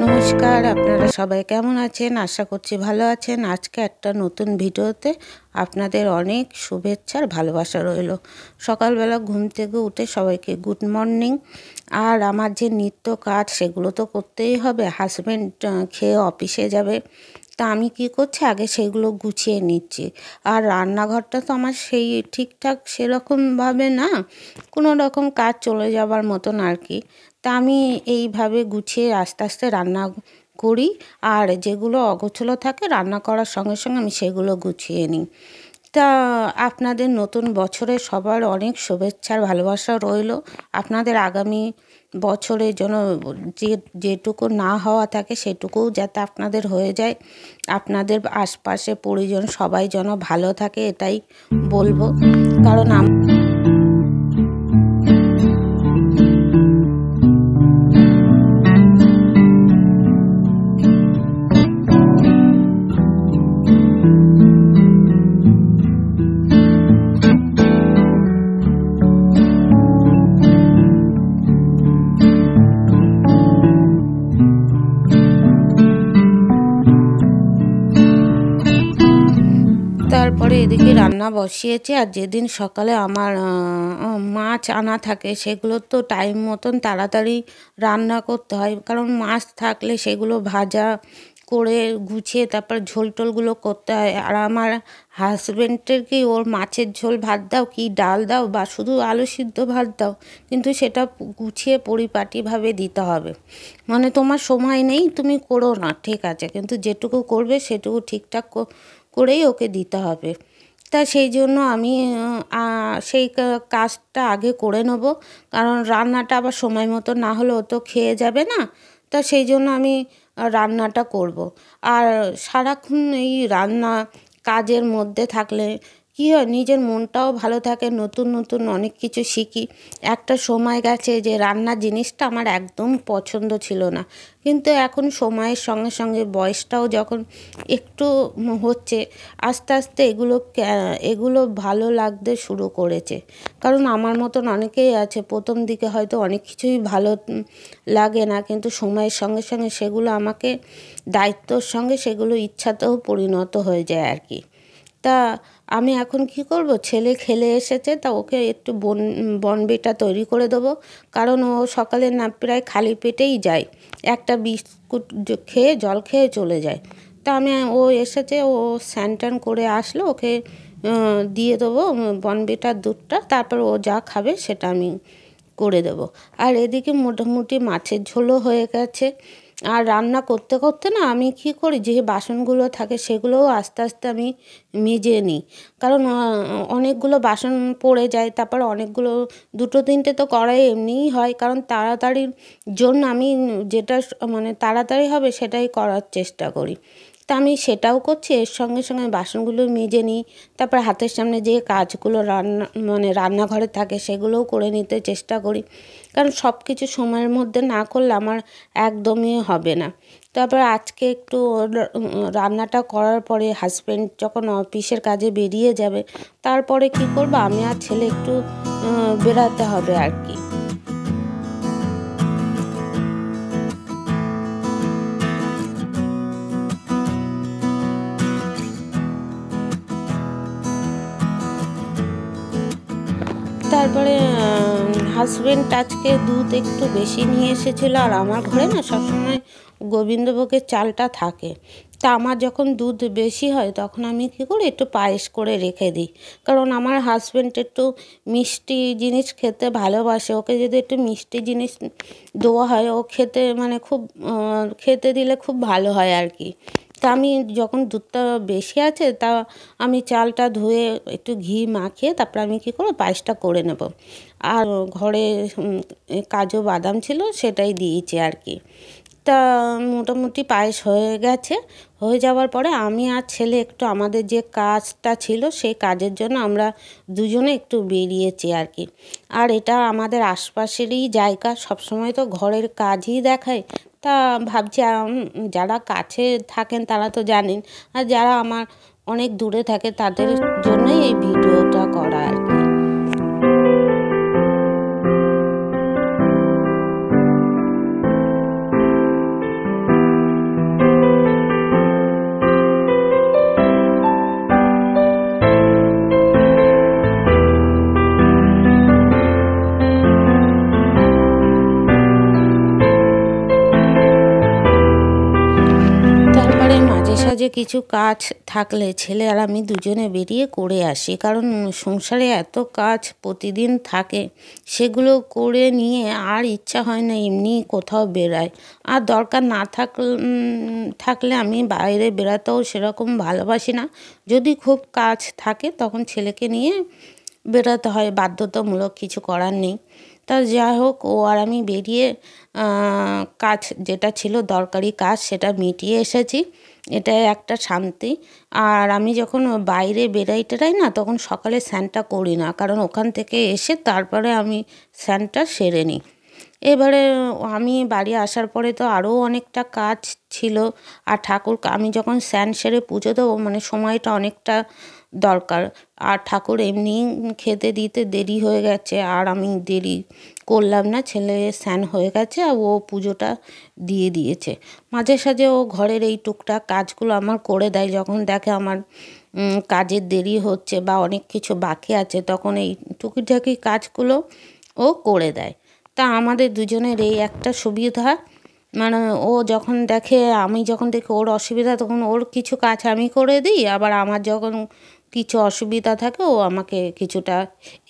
নমস্কার, আপনারা সবাই কেমন আছেন? আশা করছি ভালো আছেন। আজকে একটা নতুন ভিডিওতে আপনাদের অনেক শুভেচ্ছা আর ভালোবাসা রইল। সকালবেলা ঘুম থেকে উঠে সবাইকে গুড মর্নিং। আর আমার যে নিত্য কাজ সেগুলো তো করতেই হবে। হাজব্যান্ড খেয়ে অফিসে যাবে, তা আমি কি করছি আগে সেগুলো গুছিয়ে নিচ্ছি। আর রান্নাঘরটা তো আমার সেই ঠিকঠাক সেরকমভাবে না, কোনো রকম কাজ চলে যাবার মতন আর কি। তা আমি এইভাবে গুছিয়ে আস্তে আস্তে রান্না করি। আর যেগুলো অগোছালো থাকে রান্না করার সঙ্গে সঙ্গে আমি সেগুলো গুছিয়ে নিই। তা আপনাদের নতুন বছরে সবার অনেক শুভেচ্ছা আর ভালোবাসা রইল। আপনাদের আগামী বছরের জন্য যেটুকু না হওয়া থাকে সেটুকুও যাতে আপনাদের হয়ে যায়। আপনাদের আশপাশে পরিজন সবাই যেন ভালো থাকে এটাই বলবো। কারণ তারপরে এদিকে রান্না বসিয়েছি। আর যেদিন সকালে আমার মাছ আনা থাকে সেগুলো তো টাইম মতন তাড়াতাড়ি রান্না করতে হয়, কারণ মাছ থাকলে সেগুলো ভাজা করে গুছিয়ে তারপর ঝোল টোলগুলো করতে হয়। আর আমার হাজব্যান্ডের কি ওর মাছের ঝোল ভাত দাও কি ডাল দাও বা শুধু আলু সিদ্ধ ভাত দাও, কিন্তু সেটা গুছিয়ে পরিপাটিভাবে দিতে হবে। মানে তোমার সময় নেই তুমি করো না, ঠিক আছে, কিন্তু যেটুকু করবে সেটুকু ঠিকঠাক করেই ওকে দিতে হবে। তা সেই জন্য আমি সেই কাজটা আগে করে নেব, কারণ রান্নাটা আবার সময় মতো না হলে ও তো খেয়ে যাবে না। তা সেই জন্য আমি রান্নাটা করব। আর সারাক্ষণ এই রান্না কাজের মধ্যে থাকলে কী হয়, নিজের মনটাও ভালো থাকে, নতুন নতুন অনেক কিছু শিখি। একটা সময় গেছে যে রান্নার জিনিসটা আমার একদম পছন্দ ছিল না, কিন্তু এখন সময়ের সঙ্গে সঙ্গে বয়সটাও যখন একটু হচ্ছে, আস্তে আস্তে এগুলো ভালো লাগতে শুরু করেছে। কারণ আমার মতন অনেকেই আছে প্রথম দিকে হয়তো অনেক কিছুই ভালো লাগে না, কিন্তু সময়ের সঙ্গে সঙ্গে সেগুলো আমাকে দায়িত্বর সঙ্গে সেগুলো ইচ্ছাতেও পরিণত হয়ে যায় আর কি। তা আমি এখন কি করব, ছেলে খেলে এসেছে, তা ওকে একটু বনবিটা তৈরি করে দেবো। কারণ ও সকালে না প্রায় খালি পেটেই যায়, একটা বিস্কুট খেয়ে জল খেয়ে চলে যায়। তা ও এসেছে, ও স্নান টান করে আসলে ওকে দিয়ে দেবো বনবিটার দুধটা, তারপর ও যা খাবে সেটা আমি করে দেব। আর এদিকে মোটামুটি মাছের ঝোলও হয়ে গেছে। আর রান্না করতে করতে না আমি কী করি, যে বাসনগুলো থাকে সেগুলোও আস্তে আস্তে আমি মেজে নিই। কারণ অনেকগুলো বাসন পড়ে যায়, তারপর অনেকগুলো দুটো তিনটে তো কড়াই এমনিই হয়, কারণ তাড়াতাড়ির জন্য আমি যেটা মানে তাড়াতাড়ি হবে সেটাই করার চেষ্টা করি। তা আমি সেটাও করছি, এর সঙ্গে সঙ্গে বাসনগুলো মেজে নিই। তারপর হাতের সামনে যে কাজগুলো রান্নাঘরে থাকে সেগুলোও করে নিতে চেষ্টা করি, কারণ সব কিছু সময়ের মধ্যে না করলে আমার একদমই হবে না। তারপর আজকে একটু রান্নাটা করার পরে হাজব্যান্ড যখন অফিসের কাজে বেরিয়ে যাবে, তারপরে কি করব, আমি আর ছেলে একটু বেরাতে হবে আর কি। তারপরে হাজব্যান্ড আজকে দুধ একটু বেশি নিয়ে এসেছিলো। আর আমার ঘরে না সবসময় গোবিন্দভোগের চালটা থাকে। তা আমার যখন দুধ বেশি হয় তখন আমি কী করি, একটু পায়েস করে রেখে দিই। কারণ আমার হাজব্যান্ড একটু মিষ্টি জিনিস খেতে ভালোবাসে, ওকে যদি একটু মিষ্টি জিনিস দেওয়া হয় ও খেতে মানে খুব খেতে দিলে খুব ভালো হয় আর কি। তা আমি যখন দুধটা বেশি আছে তা আমি চালটা ধুয়ে একটু ঘি মাখিয়ে তারপর আমি কী করব, পায়েসটা করে নেব। আর ঘরে কাজু বাদাম ছিল সেটাই দিয়েছি আর কি। তা মোটামুটি পায়েস হয়ে গেছে। হয়ে যাওয়ার পরে আমি আর ছেলে একটু আমাদের যে কাজটা ছিল সেই কাজের জন্য আমরা দুজনে একটু বেরিয়েছি আর কি। আর এটা আমাদের আশপাশেরই জায়গা, সবসময় তো ঘরের কাজই দেখায়। তা ভাবছি যারা কাছে থাকেন তারা তো জানেন, আর যারা আমার অনেক দূরে থাকে তাদের জন্যই এই ভিডিওটা করা আর কি। কাজে কিছু কাজ থাকলে ছেলে আর আমি দুজনে বেরিয়ে করে আসি, কারণ সংসারে এত কাজ প্রতিদিন থাকে, সেগুলো করে নিয়ে আর ইচ্ছা হয় না এমনি কোথাও বেরায়। আর দরকার না থাকলে আমি বাইরে বেরাতেও সেরকম ভালোবাসি না। যদি খুব কাজ থাকে তখন ছেলেকে নিয়ে বেরোতে হয়, বাধ্যতামূলক, কিছু করার নেই। তা যাই হোক, ও আর আমি বেরিয়ে কাজ যেটা ছিল দরকারি কাজ সেটা মিটিয়ে এসেছি। এটাই একটা শান্তি। আর আমি যখন বাইরে বেরাই টেরাই না, তখন সকালে স্নানটা করি না, কারণ ওখান থেকে এসে তারপরে আমি স্নানটা সেরে নিই। এবারে আমি বাড়ি আসার পরে তো আরও অনেকটা কাজ ছিল। আর ঠাকুর, আমি যখন স্নান সেরে পুজো দেবো মানে সময়টা অনেকটা দরকার। আর ঠাকুর এমনি খেতে দিতে দেরি হয়ে গেছে, আর আমি দেরি করলাম না, ছেলে স্নান হয়ে গেছে আর ও পুজোটা দিয়ে দিয়েছে। মাঝে সাঝে ও ঘরের এই টুকটাক কাজগুলো আমার করে দেয়, যখন দেখে আমার কাজের দেরি হচ্ছে বা অনেক কিছু বাকি আছে, তখন এই টুকিটাকি কাজগুলো ও করে দেয়। তা আমাদের দুজনের এই একটা সুবিধা, মানে ও যখন দেখে, আমি যখন দেখি ওর অসুবিধা, তখন ওর কিছু কাজ আমি করে দিই, আবার আমার যখন কিছু অসুবিধা থাকে ও আমাকে কিছুটা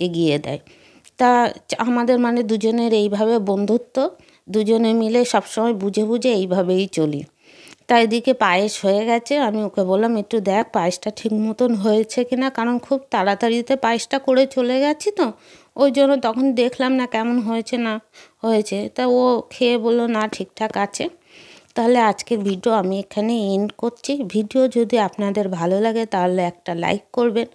এগিয়ে দেয়। তা আমাদের মানে দুজনের এইভাবে বন্ধুত্ব, দুজনে মিলে সবসময় বুঝে বুঝে এইভাবেই চলি। তা এদিকে পায়েস হয়ে গেছে, আমি ওকে বললাম একটু দেখ পায়েসটা ঠিক মতন হয়েছে কিনা, কারণ খুব তাড়াতাড়িতে পায়েসটা করে চলে গেছি তো, ওই জন্য তখন দেখলাম না কেমন হয়েছে না হয়েছে। তা ও খেয়ে বললো না ঠিকঠাক আছে। তাহলে আজকের ভিডিও আমি এখানে এন্ড করছি। ভিডিও যদি আপনাদের ভালো লাগে তাহলে একটা লাইক করবেন।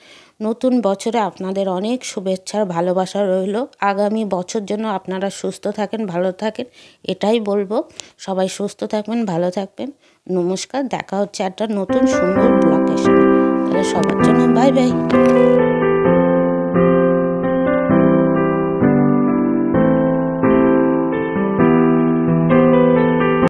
নতুন বছরে আপনাদের অনেক শুভেচ্ছার ভালোবাসা রইল। আগামী বছর জন্য আপনারা সুস্থ থাকেন, ভালো থাকেন, এটাই বলবো। সবাই সুস্থ থাকবেন, ভালো থাকবেন। নমস্কার, দেখা হচ্ছে একটা নতুন সুন্দর ব্লগের সাথে। তাহলে সবার জন্য বাই বাই।